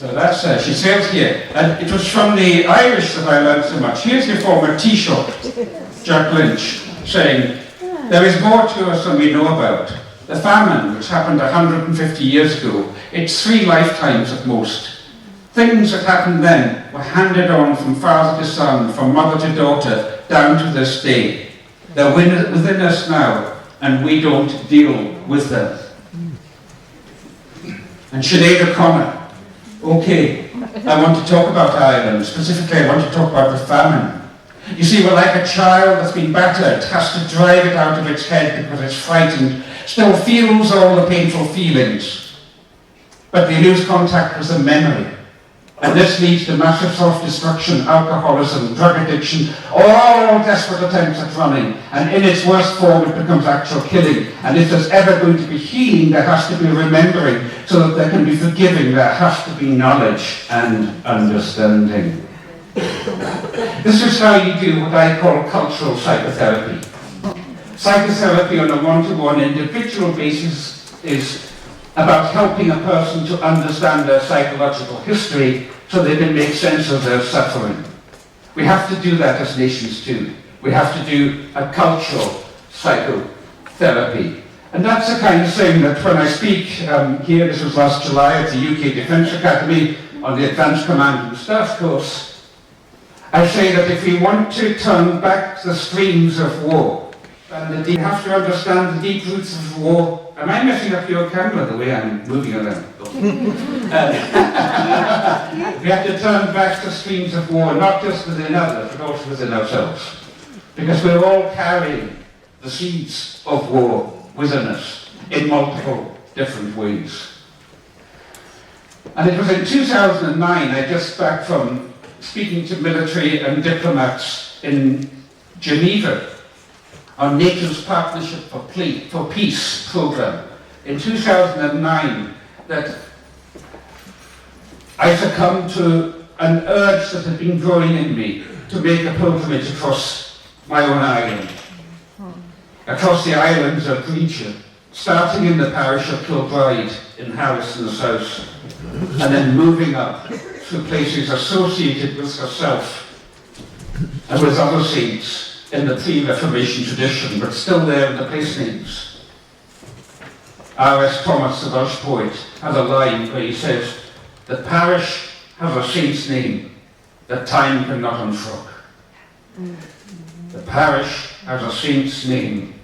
So that's she says here, and it was from the Irish that I learned so much. Here's your former Taoiseach, Jack Lynch, saying, there is more to us than we know about. The famine, which happened 150 years ago, it's 3 lifetimes at most. Things that happened then were handed on from father to son, from mother to daughter, down to this day. They're within us now, and we don't deal with them. And Sinead O'Connor, okay, I want to talk about Ireland. Specifically, I want to talk about the famine. You see, we're like a child that's been battered, has to drive it out of its head because it's frightened, still feels all the painful feelings. But they lose contact with the memory. And this leads to massive self-destruction, alcoholism, drug addiction, all desperate attempts at running. And in its worst form, it becomes actual killing. And if there's ever going to be healing, there has to be remembering. So that there can be forgiving, there has to be knowledge and understanding. This is how you do what I call cultural psychotherapy. Psychotherapy on a one-to-one individual basis is about helping a person to understand their psychological history so they can make sense of their suffering. We have to do that as nations too. We have to do a cultural psychotherapy. And that's the kind of thing that when I speak here, this was last July at the UK Defence Academy on the Advanced Command and Staff course, I say that if we want to turn back the streams of war, and we have to understand the deep roots of war. Am I messing up your camera the way I'm moving around? We have to turn back the streams of war, not just within others, but also within ourselves. Because we're all carrying the seeds of war within us in multiple different ways. And it was in 2009, I just back from speaking to military and diplomats in Geneva on NATO's Partnership for Peace program in 2009 that I succumbed to an urge that had been growing in me to make a pilgrimage across my own island, across the islands of Brigid, starting in the parish of Fèile Brìde in Harris in the south, and then moving up to places associated with herself and with other saints in the pre-Reformation tradition, but still there in the place names. R.S. Thomas, the Welsh poet, has a line where he says, the parish has a saint's name that time cannot unfrock. The parish has a saint's name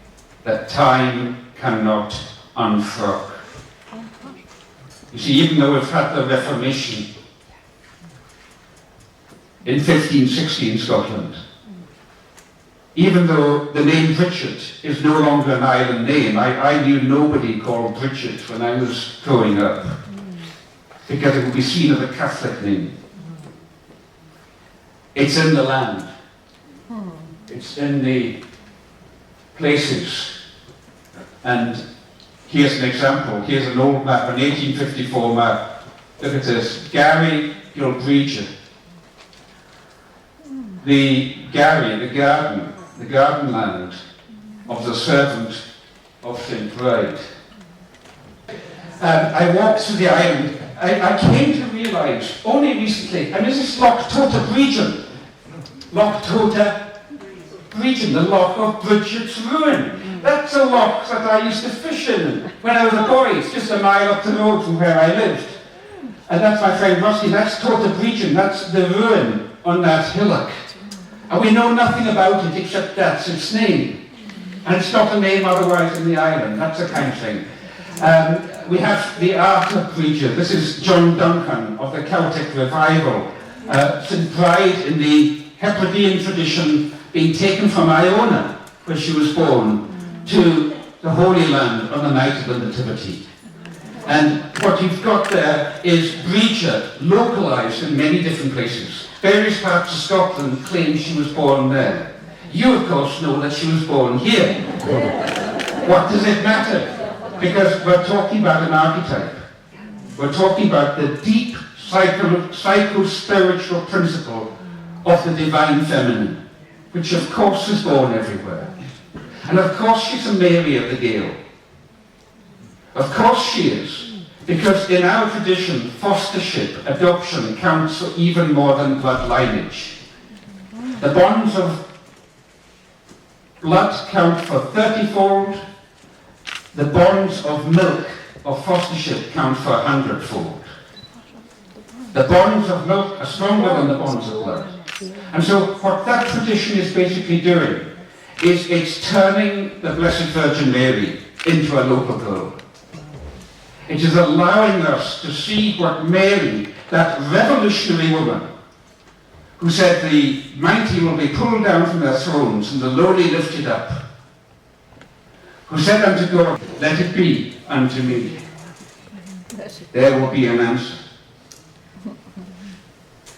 that time cannot unfrock. You see, even though we've had the Reformation in 1516 Scotland, even though the name Brigid is no longer an island name, I knew nobody called Brigid when I was growing up, because it would be seen as a Catholic name. It's in the land. It's in the places. And here's an example. Here's an old map, an 1854 map. Look at this. Gary, Brigid. The Gary, the garden land of the servant of St. Bride. I walked through the island. I came to realise only recently, and this is Loch Tota Brigid. Loch Tota Brigid, the Loch of Brigid's ruin. That's a loch that I used to fish in when I was a boy. It's just a mile up the road from where I lived. And that's my friend Rusty, that's Tota Brigid, that's the ruin on that hillock. And we know nothing about it except that's its name. And it's not a name otherwise in the island. That's the kind of thing. We have the art of Brigid. This is John Duncan of the Celtic Revival. St. Bride in the Hebridean tradition being taken from Iona, where she was born, to the Holy Land on the night of the Nativity. And what you've got there is Brigid localized in many different places. Various parts of Scotland claim she was born there. You, of course, know that she was born here. What does it matter? Because we're talking about an archetype. We're talking about the deep psycho-spiritual principle of the divine feminine, which of course is born everywhere. And of course she's a Mary of the Gale. Of course she is. Because in our tradition, fostership, adoption counts for even more than blood lineage. The bonds of blood count for 30-fold. The bonds of milk, of fostership, count for 100-fold. The bonds of milk are stronger than the bonds of blood. And so what that tradition is basically doing is it's turning the Blessed Virgin Mary into a local girl. It is allowing us to see what Mary, that revolutionary woman, who said the mighty will be pulled down from their thrones and the lowly lifted up, who said unto God, let it be unto me. There will be an answer.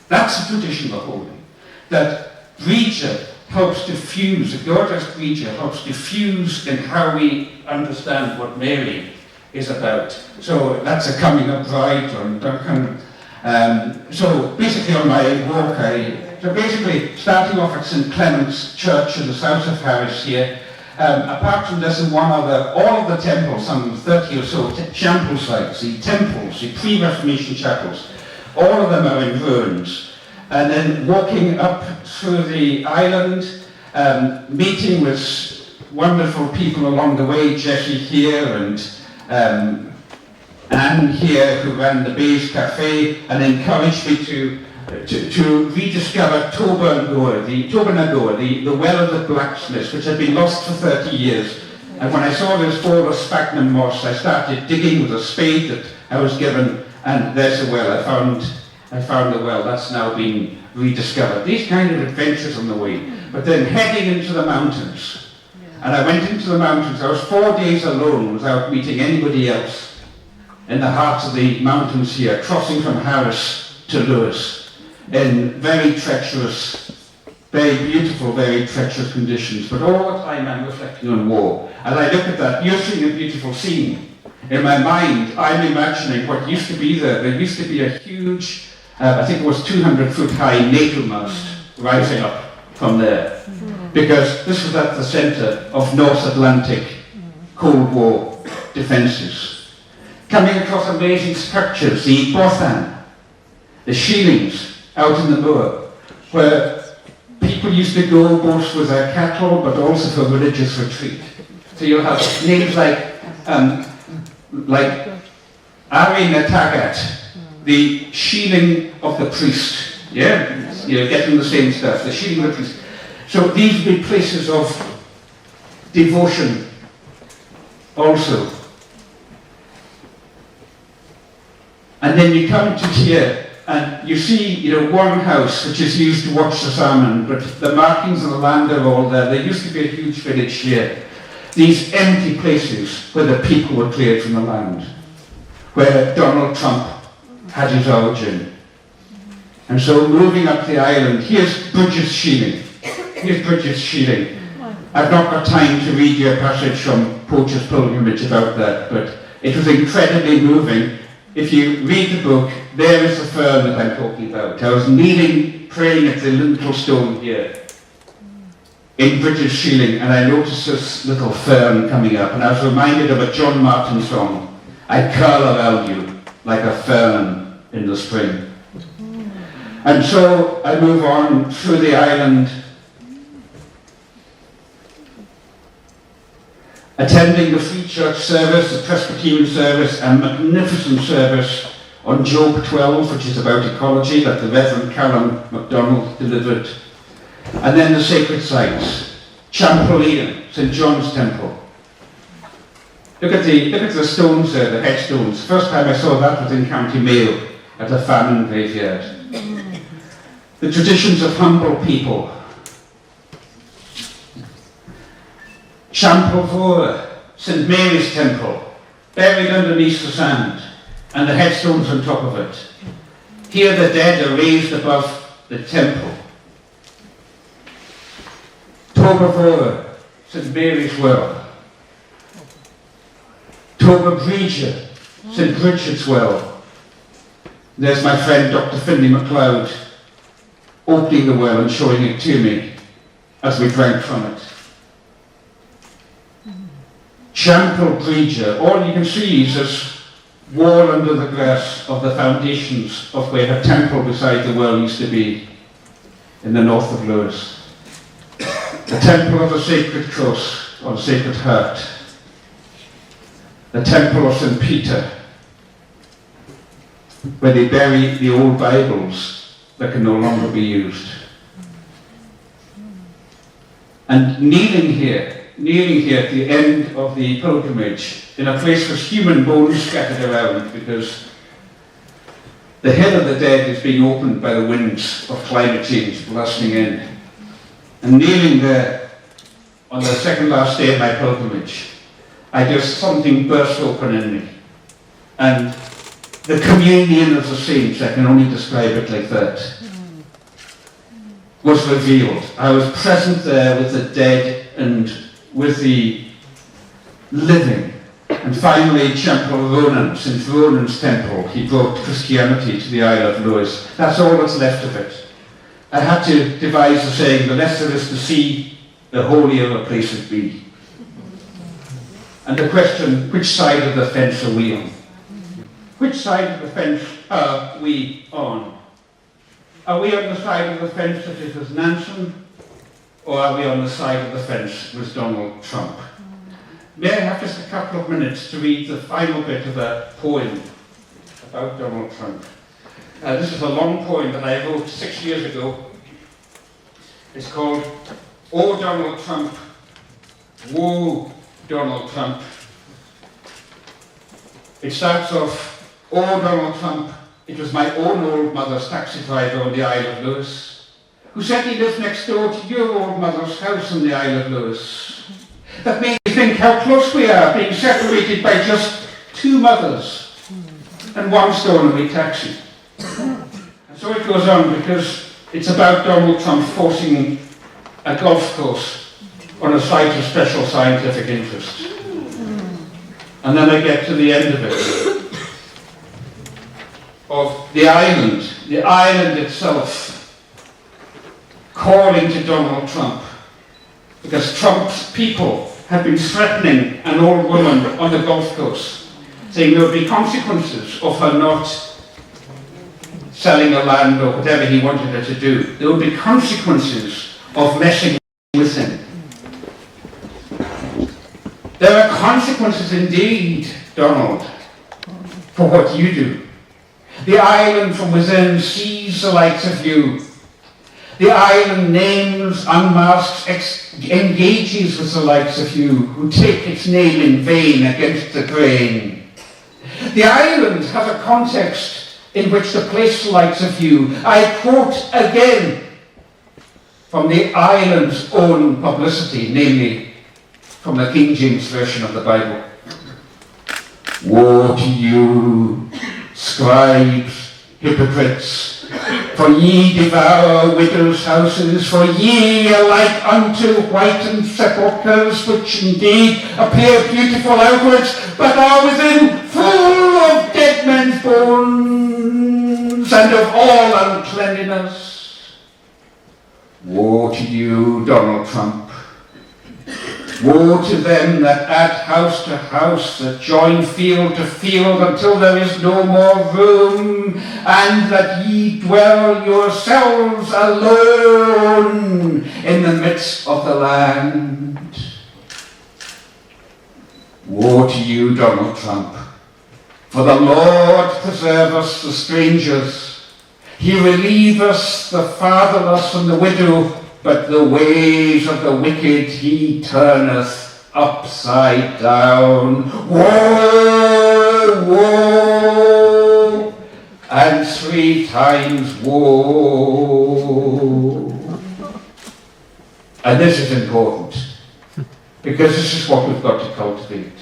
That's the tradition we're holding. That Brigid helps to fuse, the gorgeous Brigid helps to fuse in how we understand what Mary is about. So that's a coming up bride on Duncan. So basically on my walk, starting off at St. Clement's Church in the south of Paris here, apart from this and one other, all of the temples, some 30 or so chapel sites, the temples, the pre-Reformation chapels, all of them are in ruins. And then walking up through the island, meeting with wonderful people along the way, Jessie here and Anne here, who ran the Bays Cafe, and encouraged me to rediscover Tobernagoa, the well of the blacksmiths, which had been lost for 30 years. And when I saw this Fora Sphagnum moss, I started digging with a spade that I was given, and there's a well. I found the well. That's now been rediscovered. These kind of adventures on the way. But then heading into the mountains. And I went into the mountains. I was 4 days alone without meeting anybody else in the heart of the mountains here, crossing from Harris to Lewis in very treacherous, very beautiful, very treacherous conditions. But all the time I'm reflecting on war. As I look at that, you're seeing a beautiful scene. In my mind, I'm imagining what used to be there. There used to be a huge, I think it was 200-foot high NATO mast rising up from there. Because this was at the centre of North Atlantic Cold War defences. Coming across amazing structures, the Bothan, the Sheelings out in the moor, where people used to go both with their cattle but also for religious retreat. So you'll have names like Ari Natagat, the Sheeling of the priest. Yeah, you're getting the same stuff, the Sheeling of the priest. So these would be places of devotion also. And then you come to here and you see, one house which is used to watch the salmon, but the markings of the land are all there. There used to be a huge village here. These empty places where the people were cleared from the land, where Donald Trump had his origin. And so moving up the island, here's Brigid's Sheeling. Here's Brigid's Sheeling. I've not got time to read you a passage from Poacher's Pilgrimage about that, but it was incredibly moving. If you read the book, there is the fern that I'm talking about. I was kneeling, praying at the little stone here in Brigid's Sheeling, and I noticed this little fern coming up, and I was reminded of a John Martin song, I curl around you like a fern in the spring. And so I move on through the island, attending the Free Church service, the Presbyterian service, a magnificent service on Job 12, which is about ecology, that the Reverend Callum MacDonald delivered. And then the sacred sites, Champolina, St. John's Temple. Look at the stones there, the headstones. First time I saw that was in County Mayo, at a famine graveyard. The traditions of humble people. Champolvora, St. Mary's Temple, buried underneath the sand, and the headstones on top of it. Here the dead are raised above the temple. Tobernagoa, St. Mary's Well. Tober Brigid, St. Brigid's Well. There's my friend Dr. Finlay MacLeod opening the well and showing it to me as we drank from it. Champel Brigid, all you can see is this wall under the grass of the foundations of where a temple beside the well used to be in the north of Lewis. The temple of the Sacred Cross, or the Sacred Heart. The temple of St. Peter, where they bury the old Bibles that can no longer be used. And kneeling here at the end of the pilgrimage, in a place with human bones scattered around, because the Hill of the Dead is being opened by the winds of climate change blasting in. And kneeling there on the second last day of my pilgrimage, something burst open in me. And the communion of the saints, I can only describe it like that, was revealed. I was present there with the dead and with the living. And finally, Temple Ronan, St. Ronan's temple, he brought Christianity to the Isle of Lewis. That's all that's left of it. I had to devise a saying, the less there is to see, the holier the place would be. And the question, which side of the fence are we on? Which side of the fence are we on? Are we on the side of the fence that it was Nansen, or are we on the side of the fence with Donald Trump? May I have just a couple of minutes to read the final bit of a poem about Donald Trump? This is a long poem that I wrote 6 years ago. It's called, "Oh Donald Trump, Woe Donald Trump." It starts off, "Oh Donald Trump, it was my own old mother's taxi driver on the Isle of Lewis, who said he lived next door to your old mother's house on the Isle of Lewis. That made me think how close we are, being separated by just 2 mothers and 1 stolen taxi." And so it goes on, because it's about Donald Trump forcing a golf course on a site of special scientific interest. And then I get to the end of it, of the island itself, calling to Donald Trump, because Trump's people had been threatening an old woman on the golf course, saying there would be consequences of her not selling the land or whatever he wanted her to do. There would be consequences of messing with him. There are consequences indeed, Donald, for what you do. The island from within sees the likes of you. The island names, unmasks, engages with the likes of you, who take its name in vain against the grain. The island has a context in which to place the likes of you. I quote again from the island's own publicity, namely from the King James Version of the Bible. "Woe to you, scribes, hypocrites, for ye devour widows' houses, for ye are like unto whitened sepulchres, which indeed appear beautiful outwards, but are within full of dead men's bones, and of all uncleanliness." Woe to you, Donald Trump. Woe to them that add house to house, that join field to field, until there is no more room, and that ye dwell yourselves alone in the midst of the land. Woe to you, Donald Trump, for the Lord preserve us the strangers. He relieve us the fatherless and the widow, but the ways of the wicked he turneth upside down. Woe, woe, and 3 times woe. And this is important, because this is what we've got to cultivate.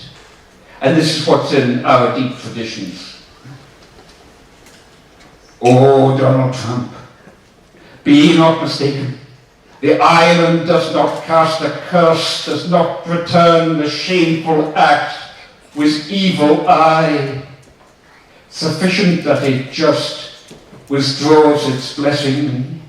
And this is what's in our deep traditions. Oh, Donald Trump, be not mistaken. The island does not cast a curse, does not return the shameful act with evil eye. Sufficient that it just withdraws its blessing.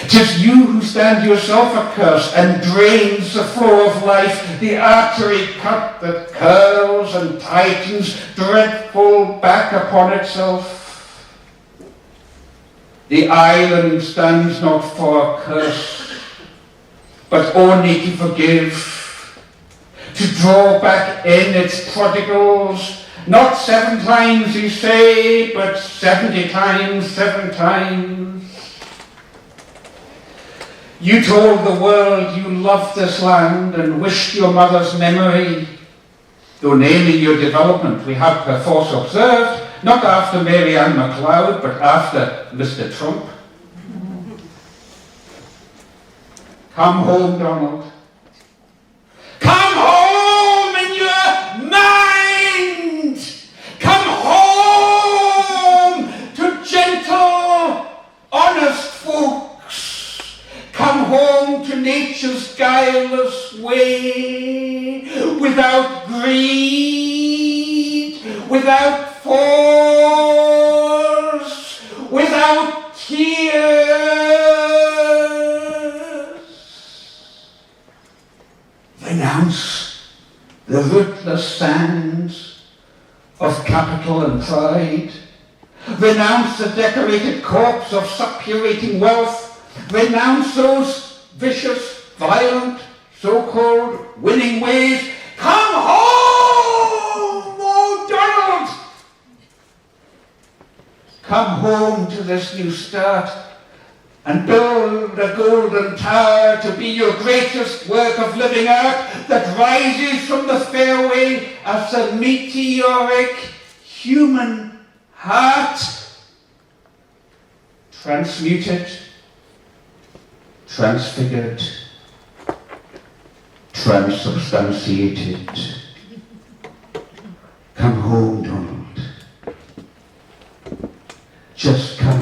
'Tis you who stand yourself accursed and drains the flow of life, the artery cut that curls and tightens, dreadful back upon itself. The island stands not for a curse, but only to forgive, to draw back in its prodigals, not 7 times you say, but 70 times 7 times. You told the world you loved this land and wished your mother's memory, though naming your development we have perforce observed, not after Mary Ann MacLeod, but after Mr. Trump. Come home, Donald. Come home in your mind! Come home to gentle, honest folk. Come home to nature's guileless way, without greed, without force, without tears. Renounce the rootless sands of capital and pride. Renounce the decorated corpse of suppurating wealth. Renounce those vicious, violent, so-called winning ways. Come home, oh Donald! Come home to this new start and build a golden tower to be your greatest work of living art that rises from the fairway as a meteoric human heart. Transmuted, transfigured, transubstantiated. Come home, Donald. Just come